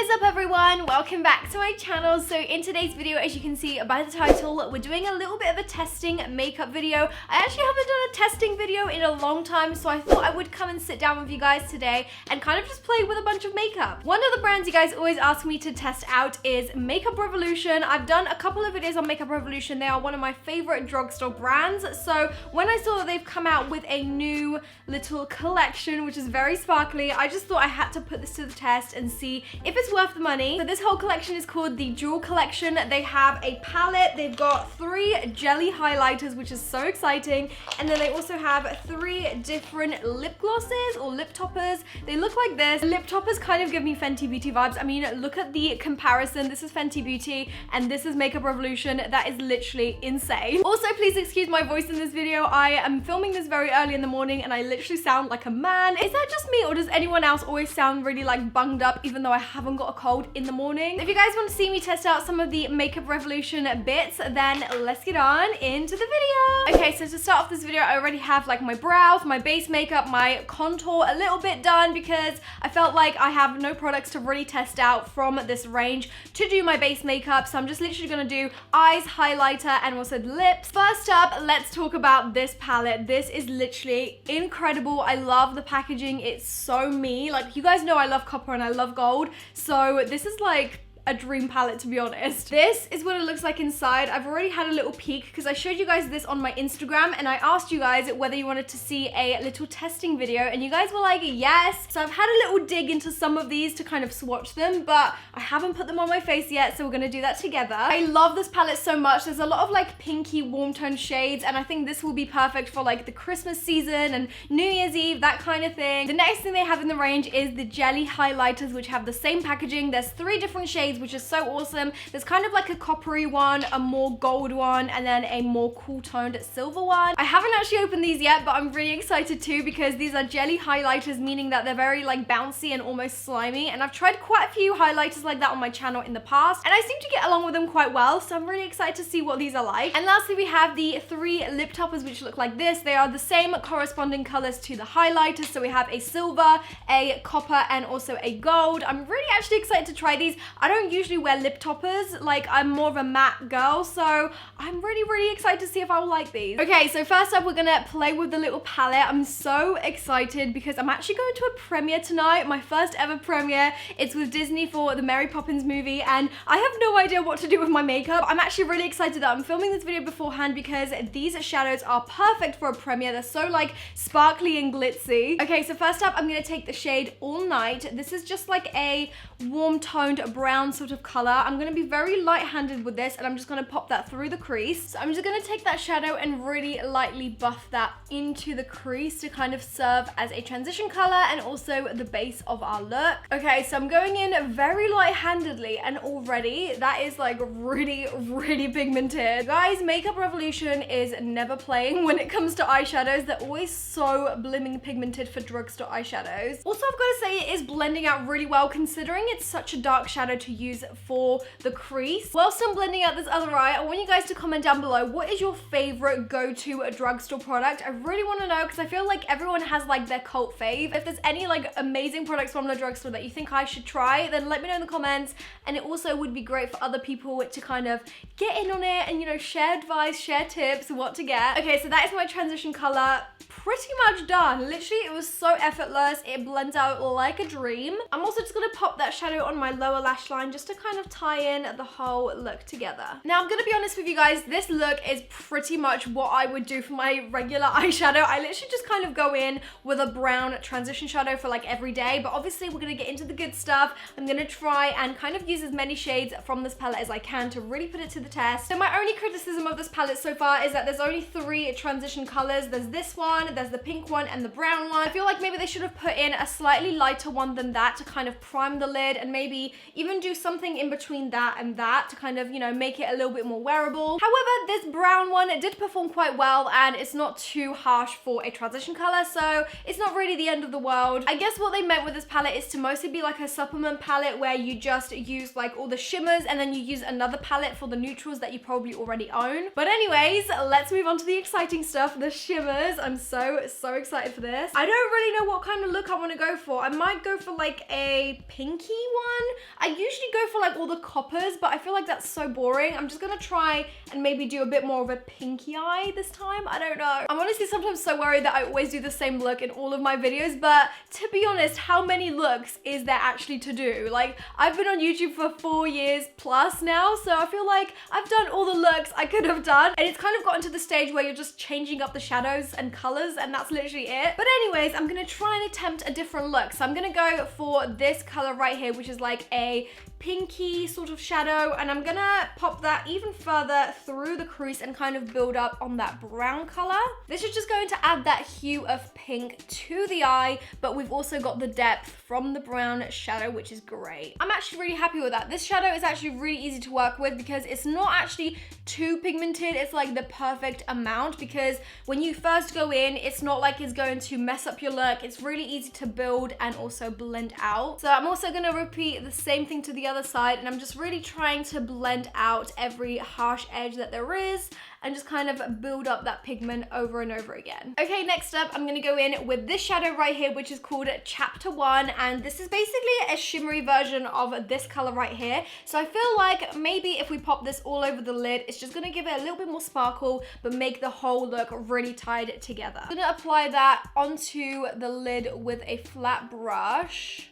What is up everyone? Welcome back to my channel. So in today's video, as you can see by the title, we're doing a little bit of a testing makeup video. I actually haven't done a testing video in a long time, so I thought I would come and sit down with you guys today and kind of just play with a bunch of makeup. One of the brands you guys always ask me to test out is Makeup Revolution. I've done a couple of videos on Makeup Revolution. They are one of my favorite drugstore brands. So when I saw that they've come out with a new little collection, which is very sparkly, I just thought I had to put this to the test and see if it's worth the money. So this whole collection is called the Jewel Collection. They have a palette, they've got 3 jelly highlighters, which is so exciting, and then they also have 3 different lip glosses or lip toppers. They look like this. Lip toppers kind of give me Fenty Beauty vibes. I mean, look at the comparison. This is Fenty Beauty and this is Makeup Revolution. That is literally insane. Also, please excuse my voice in this video. I am filming this very early in the morning and I literally sound like a man. Is that just me, or does anyone else always sound really like bunged up even though I haven't got a cold in the morning? If you guys want to see me test out some of the Makeup Revolution bits, then let's get on into the video. Okay, so to start off this video, I already have like my brows, my base makeup, my contour a little bit done because I felt like I have no products to really test out from this range to do my base makeup. So I'm just literally gonna do eyes, highlighter, and also the lips. First up, let's talk about this palette. This is literally incredible. I love the packaging. It's so me. Like, you guys know I love copper and I love gold. So this is like a dream palette, to be honest. This is what it looks like inside. I've already had a little peek because I showed you guys this on my Instagram and I asked you guys whether you wanted to see a little testing video and you guys were like, yes. So I've had a little dig into some of these to kind of swatch them, but I haven't put them on my face yet, so we're gonna do that together. I love this palette so much. There's a lot of like pinky warm tone shades and I think this will be perfect for like the Christmas season and New Year's Eve, that kind of thing. The next thing they have in the range is the jelly highlighters, which have the same packaging. There's 3 different shades, which is so awesome. There's kind of like a coppery one, a more gold one, and then a more cool toned silver one. I haven't actually opened these yet, but I'm really excited too because these are jelly highlighters, meaning that they're very like bouncy and almost slimy. And I've tried quite a few highlighters like that on my channel in the past, and I seem to get along with them quite well. So I'm really excited to see what these are like. And lastly, we have the 3 lip toppers, which look like this. They are the same corresponding colors to the highlighters. So we have a silver, a copper, and also a gold. I'm really actually excited to try these. I don't usually wear lip toppers, like I'm more of a matte girl, so I'm really excited to see if I will like these. Okay, so first up we're gonna play with the little palette. I'm so excited because I'm actually going to a premiere tonight, my first ever premiere. It's with Disney for the Mary Poppins movie and I have no idea what to do with my makeup. I'm actually really excited that I'm filming this video beforehand because these shadows are perfect for a premiere. They're so like sparkly and glitzy. Okay, so first up I'm gonna take the shade All Night. This is just like a warm toned brown sort of color. I'm gonna be very light-handed with this and I'm just gonna pop that through the crease. So I'm just gonna take that shadow and really lightly buff that into the crease to kind of serve as a transition color and also the base of our look. Okay, so I'm going in very light-handedly and already that is like really pigmented. Guys, Makeup Revolution is never playing when it comes to eyeshadows. They're always so blimming pigmented for drugstore eyeshadows. Also, I've got to say it is blending out really well considering it's such a dark shadow to use for the crease. Whilst I'm blending out this other eye, I want you guys to comment down below, what is your favorite go-to drugstore product? I really want to know because I feel like everyone has like their cult fave. If there's any like amazing products from the drugstore that you think I should try, then let me know in the comments. And it also would be great for other people to kind of get in on it and, you know, share advice, share tips, what to get. Okay, so that is my transition color pretty much done. Literally, it was so effortless. It blends out like a dream. I'm also just gonna pop that shadow on my lower lash line just to kind of tie in the whole look together. Now, I'm gonna be honest with you guys, this look is pretty much what I would do for my regular eyeshadow. I literally just kind of go in with a brown transition shadow for like every day, but obviously we're gonna get into the good stuff. I'm gonna try and kind of use as many shades from this palette as I can to really put it to the test. So my only criticism of this palette so far is that there's only 3 transition colors. There's this one, there's the pink one, and the brown one. I feel like maybe they should have put in a slightly lighter one than that to kind of prime the lid and maybe even do something in between that and that to kind of, you know, make it a little bit more wearable. However, this brown one, it did perform quite well and it's not too harsh for a transition color, so it's not really the end of the world. I guess what they meant with this palette is to mostly be like a supplement palette where you just use like all the shimmers and then you use another palette for the neutrals that you probably already own. But anyways, let's move on to the exciting stuff, the shimmers. I'm so excited for this. I don't really know what kind of look I want to go for. I might go for like a pinky one. I I usually go for like all the coppers, but I feel like that's so boring. I'm just gonna try and maybe do a bit more of a pinky eye this time. I don't know. I'm honestly sometimes so worried that I always do the same look in all of my videos, but to be honest, how many looks is there actually to do? Like, I've been on YouTube for 4 years plus now, so I feel like I've done all the looks I could have done, and it's kind of gotten to the stage where you're just changing up the shadows and colors, and that's literally it. But anyways, I'm gonna try and attempt a different look. So I'm gonna go for this color right here, which is like a pinky sort of shadow, and I'm gonna pop that even further through the crease and kind of build up on that brown color. This is just going to add that hue of pink to the eye, but we've also got the depth from the brown shadow, which is great. I'm actually really happy with that. This shadow is actually really easy to work with because it's not actually too pigmented. It's like the perfect amount, because when you first go in, it's not like it's going to mess up your look. It's really easy to build and also blend out. So I'm also gonna repeat the same thing to the other side, and I'm just really trying to blend out every harsh edge that there is and just kind of build up that pigment over and over again. Okay, next up, I'm gonna go in with this shadow right here, which is called Chapter 1, and this is basically a shimmery version of this color right here. So I feel like maybe if we pop this all over the lid, it's just gonna give it a little bit more sparkle, but make the whole look really tied together. I'm gonna apply that onto the lid with a flat brush.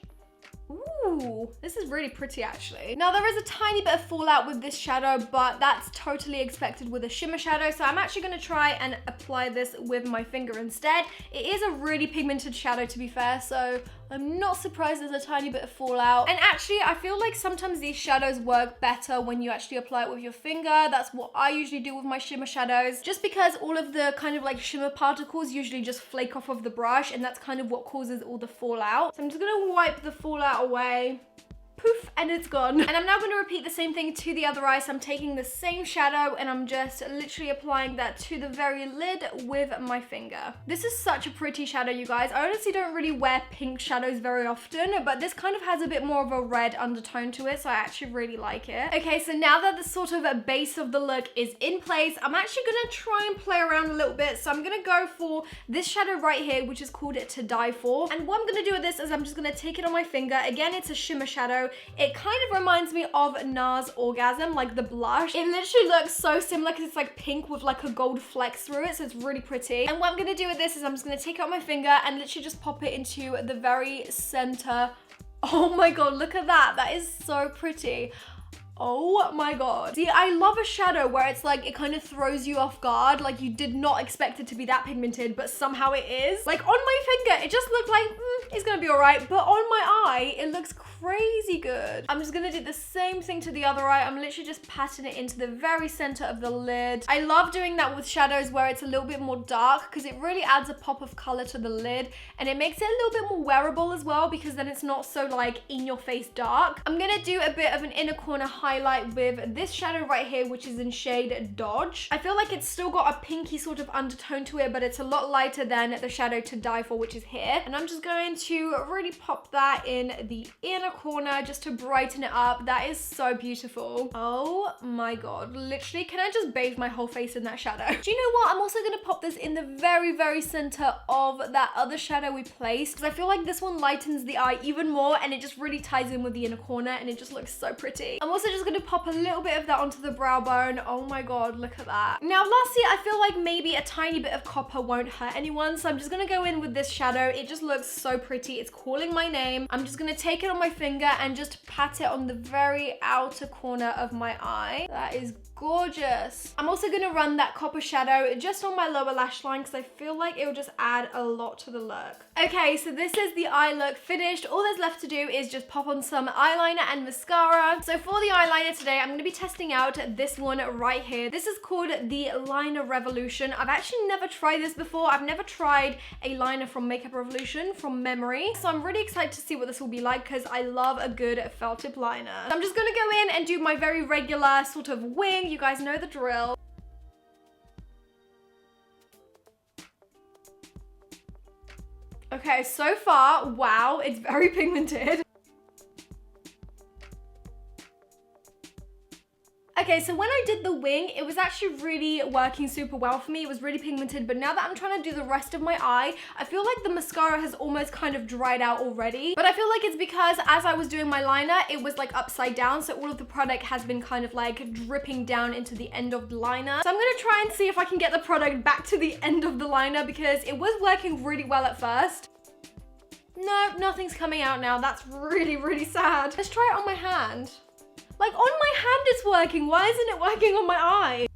Ooh, this is really pretty actually. Now there is a tiny bit of fallout with this shadow, but that's totally expected with a shimmer shadow. So I'm actually gonna try and apply this with my finger instead. It is a really pigmented shadow, to be fair, so I'm not surprised there's a tiny bit of fallout. And actually, I feel like sometimes these shadows work better when you actually apply it with your finger. That's what I usually do with my shimmer shadows, just because all of the kind of like shimmer particles usually just flake off of the brush, and that's kind of what causes all the fallout. So I'm just gonna wipe the fallout away. Poof, and it's gone. And I'm now going to repeat the same thing to the other eye. So I'm taking the same shadow and I'm just literally applying that to the very lid with my finger. This is such a pretty shadow, you guys. I honestly don't really wear pink shadows very often, but this kind of has a bit more of a red undertone to it, so I actually really like it. Okay, so now that the sort of a base of the look is in place, I'm actually going to try and play around a little bit. So I'm going to go for this shadow right here, which is called To Die For. And what I'm going to do with this is I'm just going to take it on my finger. Again, it's a shimmer shadow. It kind of reminds me of NARS Orgasm, like the blush. It literally looks so similar because it's like pink with like a gold flex through it, so it's really pretty. And what I'm gonna do with this is I'm just gonna take it on my finger and literally just pop it into the very center. Oh my god, look at that. That is so pretty. Oh my god. See, I love a shadow where it's like, it kind of throws you off guard. Like you did not expect it to be that pigmented, but somehow it is. Like on my finger, it just looked like, it's gonna be all right. But on my eye, it looks crazy good. I'm just gonna do the same thing to the other eye. I'm literally just patting it into the very center of the lid. I love doing that with shadows where it's a little bit more dark because it really adds a pop of color to the lid, and it makes it a little bit more wearable as well because then it's not so like in your face dark. I'm gonna do a bit of an inner corner highlight with this shadow right here, which is in shade Dodge. I feel like it's still got a pinky sort of undertone to it, but it's a lot lighter than the shadow To Die For, which is here. And I'm just going to really pop that in the inner corner just to brighten it up. That is so beautiful. Oh my god, literally, can I just bathe my whole face in that shadow? Do you know what? I'm also gonna pop this in the very center of that other shadow we placed, because I feel like this one lightens the eye even more, and it just really ties in with the inner corner, and it just looks so pretty. I'm also just gonna pop a little bit of that onto the brow bone. Oh my god, look at that. Now lastly, I feel like maybe a tiny bit of copper won't hurt anyone, so I'm just gonna go in with this shadow. It just looks so pretty. It's calling my name. I'm just gonna take it on my finger and just pat it on the very outer corner of my eye. That is gorgeous. I'm also gonna run that copper shadow just on my lower lash line because I feel like it will just add a lot to the look. Okay, so this is the eye look finished. All there's left to do is just pop on some eyeliner and mascara. So for the eyeliner today, I'm gonna be testing out this one right here. This is called the Liner Revolution. I've actually never tried this before. I've never tried a liner from Makeup Revolution from memory. So I'm really excited to see what this will be like because I love a good felt tip liner. So I'm just gonna go in and do my very regular sort of wing. You guys know the drill. Okay, so far, wow, it's very pigmented. Okay, so when I did the wing, it was actually really working super well for me. It was really pigmented, but now that I'm trying to do the rest of my eye, I feel like the mascara has almost kind of dried out already. But I feel like it's because as I was doing my liner, it was like upside down, so all of the product has been kind of like dripping down into the end of the liner. So I'm gonna try and see if I can get the product back to the end of the liner because it was working really well at first. No, nothing's coming out now. That's really, really sad. Let's try it on my hand. Like, on my hand it's working. Why isn't it working on my eye?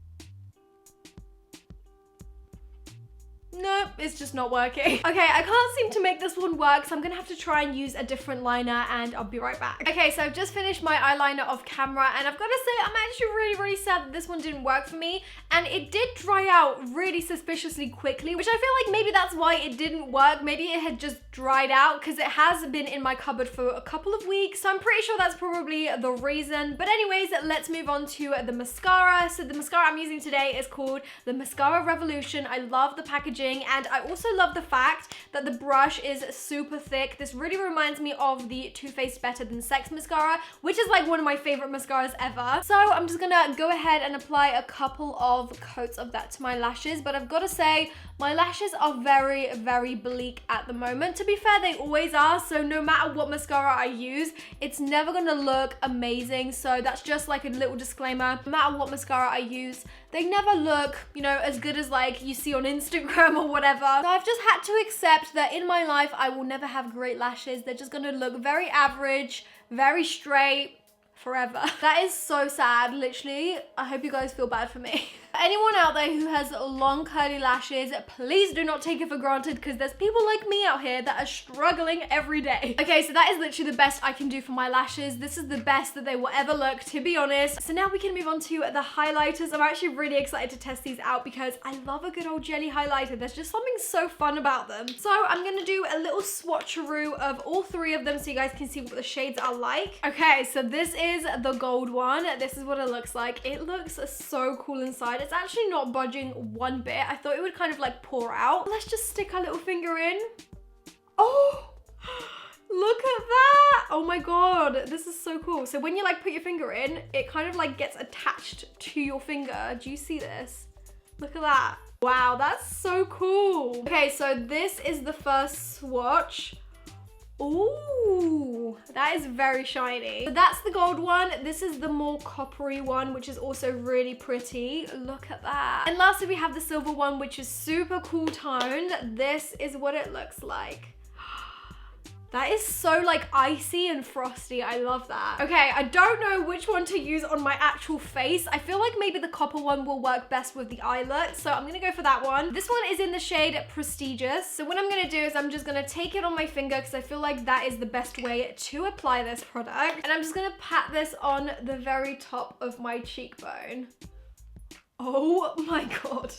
Nope, it's just not working. Okay, I can't seem to make this one work, so I'm gonna have to try and use a different liner and I'll be right back. Okay, so I've just finished my eyeliner off camera and I've gotta say I'm actually really, really sad that this one didn't work for me, and it did dry out really suspiciously quickly, which I feel like maybe that's why it didn't work. Maybe it had just dried out because it has been in my cupboard for a couple of weeks, so I'm pretty sure that's probably the reason. But anyways, let's move on to the mascara. So the mascara I'm using today is called the Mascara Revolution. I love the packaging, and I also love the fact that the brush is super thick. This really reminds me of the Too Faced Better Than Sex mascara, which is like one of my favorite mascaras ever. So I'm just gonna go ahead and apply a couple of coats of that to my lashes, but I've got to say my lashes are very, very bleak at the moment. To be fair, they always are, so no matter what mascara I use, it's never gonna look amazing. So that's just like a little disclaimer. No matter what mascara I use, they never look, you know, as good as like you see on Instagram or whatever. So I've just had to accept that in my life, I will never have great lashes. They're just gonna look very average, very straight, forever. That is so sad, literally. I hope you guys feel bad for me. Anyone out there who has long curly lashes, please do not take it for granted because there's people like me out here that are struggling every day. Okay, so that is literally the best I can do for my lashes. This is the best that they will ever look, to be honest. So now we can move on to the highlighters. I'm actually really excited to test these out because I love a good old jelly highlighter. There's just something so fun about them. So I'm gonna do a little swatcheroo of all three of them so you guys can see what the shades are like. Okay, so this is the gold one. This is what it looks like. It looks so cool inside. It's actually not budging one bit. I thought it would kind of like pour out. Let's just stick our little finger in. Oh, look at that. Oh my God, this is so cool. So when you like put your finger in, it kind of like gets attached to your finger. Do you see this? Look at that. Wow, that's so cool. Okay, so this is the first swatch. Ooh, that is very shiny. So that's the gold one. This is the more coppery one, which is also really pretty. Look at that. And lastly, we have the silver one, which is super cool toned. This is what it looks like. That is so like icy and frosty. I love that. Okay, I don't know which one to use on my actual face. I feel like maybe the copper one will work best with the eye look, so I'm gonna go for that one. This one is in the shade Prestigious. So what I'm gonna do is I'm just gonna take it on my finger because I feel like that is the best way to apply this product. And I'm just gonna pat this on the very top of my cheekbone. Oh my God.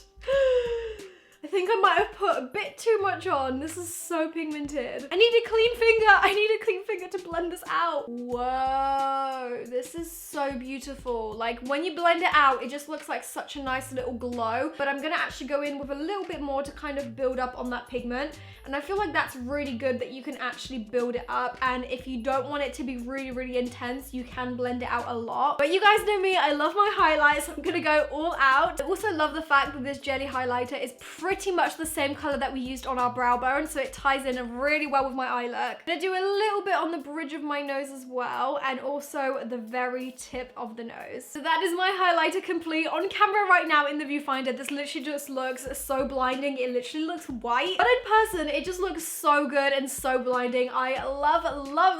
I think I might have put a bit too much on. This is so pigmented. I need a clean finger. I need a clean finger to blend this out. Whoa, this is so beautiful. Like when you blend it out, it just looks like such a nice little glow. But I'm gonna actually go in with a little bit more to kind of build up on that pigment. And I feel like that's really good that you can actually build it up. And if you don't want it to be really, really intense, you can blend it out a lot. But you guys know me, I love my highlights. So I'm gonna go all out. I also love the fact that this jelly highlighter is pretty much the same color that we used on our brow bone, so it ties in really well with my eye look. I'm gonna do a little bit on the bridge of my nose as well, and also the very tip of the nose. So that is my highlighter complete. On camera right now in the viewfinder, this literally just looks so blinding. It literally looks white, but in person, it just looks so good and so blinding. I love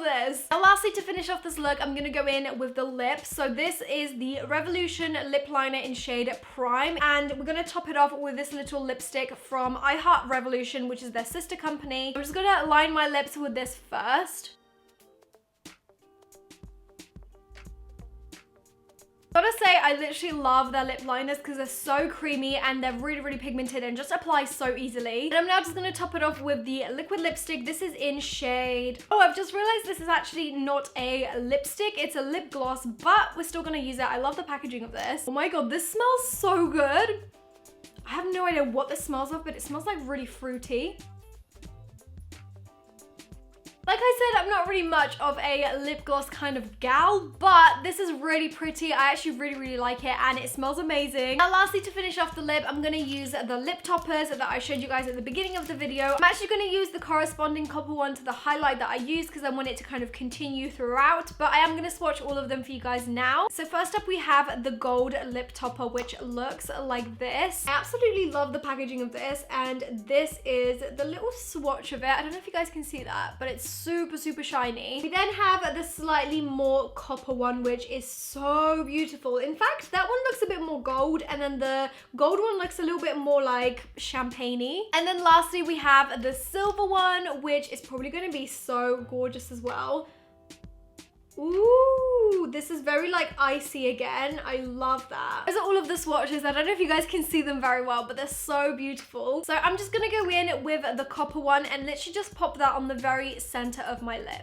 this. And lastly, to finish off this look, I'm gonna go in with the lips. So this is the Revolution lip liner in shade Prime, and we're gonna top it off with this little lipstick from Revolution, which is their sister company. I'm just gonna line my lips with this first. Gotta say, I literally love their lip liners because they're so creamy and they're really, really pigmented and just apply so easily. And I'm now just gonna top it off with the liquid lipstick. This is in shade... Oh, I've just realized this is actually not a lipstick. It's a lip gloss, but we're still gonna use it. I love the packaging of this. Oh my God, this smells so good. I have no idea what this smells of, but it smells like really fruity. Like I said, I'm not really much of a lip gloss kind of gal, but this is really pretty. I actually really like it and it smells amazing. Now lastly, to finish off the lip, I'm gonna use the lip toppers that I showed you guys at the beginning of the video. I'm actually gonna use the corresponding copper one to the highlight that I used because I want it to kind of continue throughout, but I am gonna swatch all of them for you guys now. So first up we have the gold lip topper, which looks like this. I absolutely love the packaging of this, and this is the little swatch of it. I don't know if you guys can see that, but it's super shiny. We then have the slightly more copper one, which is so beautiful. In fact, that one looks a bit more gold, and then the gold one looks a little bit more like champagne-y. And then lastly, we have the silver one, which is probably going to be so gorgeous as well. Ooh, this is very like icy again. I love that. Those are all of the swatches. I don't know if you guys can see them very well, but they're so beautiful. So I'm just gonna go in with the copper one and literally just pop that on the very center of my lip.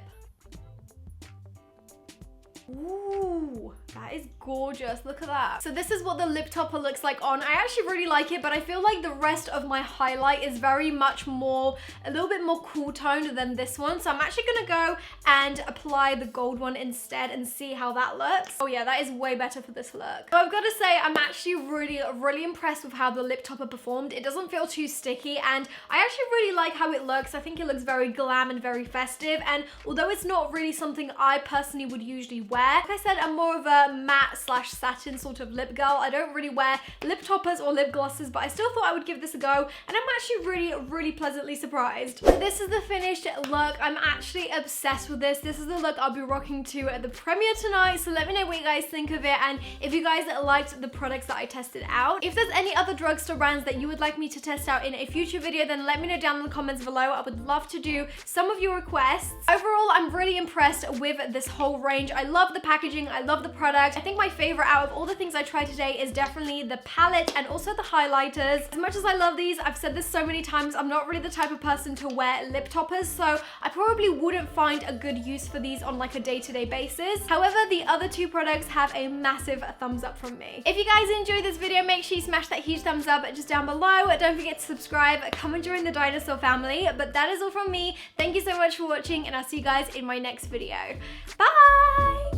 Ooh, that is gorgeous. Look at that. So this is what the lip topper looks like on. I actually really like it, but I feel like the rest of my highlight is very much more, a little bit more cool toned than this one. So I'm actually gonna go and apply the gold one instead and see how that looks. Oh yeah, that is way better for this look. So I've got to say, I'm actually really impressed with how the lip topper performed. It doesn't feel too sticky, and I actually really like how it looks. I think it looks very glam and very festive, and although it's not really something I personally would usually wear, like I said, I'm more of a matte / satin sort of lip girl. I don't really wear lip toppers or lip glosses, but I still thought I would give this a go, and I'm actually really pleasantly surprised. So this is the finished look. I'm actually obsessed with this. This is the look I'll be rocking to at the premiere tonight, so let me know what you guys think of it, and if you guys liked the products that I tested out. If there's any other drugstore brands that you would like me to test out in a future video, then let me know down in the comments below. I would love to do some of your requests. Overall, I'm really impressed with this whole range. I love the packaging, I love the product. I think my favorite out of all the things I tried today is definitely the palette and also the highlighters. As much as I love these, I've said this so many times, I'm not really the type of person to wear lip toppers, so I probably wouldn't find a good use for these on like a day-to-day basis. However, the other two products have a massive thumbs up from me. If you guys enjoyed this video, make sure you smash that huge thumbs up just down below. Don't forget to subscribe, come and join the dinosaur family. But that is all from me. Thank you so much for watching, and I'll see you guys in my next video. Bye!